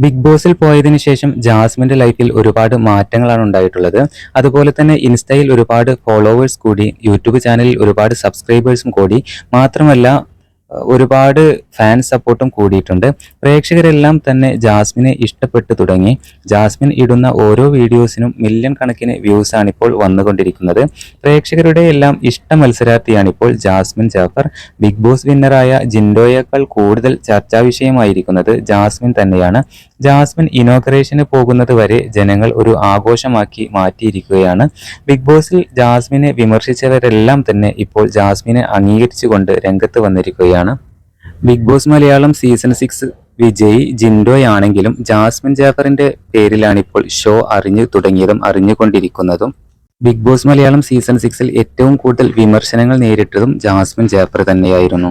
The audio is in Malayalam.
ബിഗ് ബോസിൽ പോയതിനു ശേഷം ജാസ്മിന്റെ ലൈഫിൽ ഒരുപാട് മാറ്റങ്ങളാണ് ഉണ്ടായിട്ടുള്ളത്. അതുപോലെ തന്നെ ഇൻസ്റ്റയിൽ ഒരുപാട് ഫോളോവേഴ്സ് കൂടി, യൂട്യൂബ് ചാനലിൽ ഒരുപാട് സബ്സ്ക്രൈബേഴ്സും കൂടി. മാത്രമല്ല ഒരുപാട് ഫാൻ സപ്പോർട്ടും കൂടിയിട്ടുണ്ട്. പ്രേക്ഷകരെല്ലാം തന്നെ ജാസ്മിനെ ഇഷ്ടപ്പെട്ടു തുടങ്ങി. ജാസ്മിൻ ഇടുന്ന ഓരോ വീഡിയോസിനും മില്യൺ കണക്കിന് വ്യൂസ് ആണ് ഇപ്പോൾ വന്നുകൊണ്ടിരിക്കുന്നത്. പ്രേക്ഷകരുടെ എല്ലാം ഇഷ്ട മത്സരാർത്ഥിയാണിപ്പോൾ ജാസ്മിൻ ജാഫർ. ബിഗ് ബോസ് വിന്നറായ ജിൻഡോയേക്കാൾ കൂടുതൽ ചർച്ചാ വിഷയമായിരിക്കുന്നത് ജാസ്മിൻ തന്നെയാണ്. ജാസ്മിൻ ഇനോഗ്രേഷന് പോകുന്നത് വരെ ജനങ്ങൾ ഒരു ആഘോഷമാക്കി മാറ്റിയിരിക്കുകയാണ്. ബിഗ് ബോസിൽ ജാസ്മിനെ വിമർശിച്ചവരെല്ലാം തന്നെ ഇപ്പോൾ ജാസ്മിനെ അംഗീകരിച്ചുകൊണ്ട് രംഗത്ത് വന്നിരിക്കുകയാണ്. ബിഗ് ബോസ് മലയാളം സീസൺ 6 വിജയി ജിൻഡോയാണെങ്കിലും ജാസ്മിൻ ജാഫറിന്റെ പേരിലാണ് ഇപ്പോൾ ഷോ അറിഞ്ഞു തുടങ്ങിയതും അറിഞ്ഞുകൊണ്ടിരിക്കുന്നതും. ബിഗ് ബോസ് മലയാളം സീസൺ 6 ഏറ്റവും കൂടുതൽ വിമർശനങ്ങൾ നേരിട്ടതും ജാസ്മിൻ ജാഫർ തന്നെയായിരുന്നു.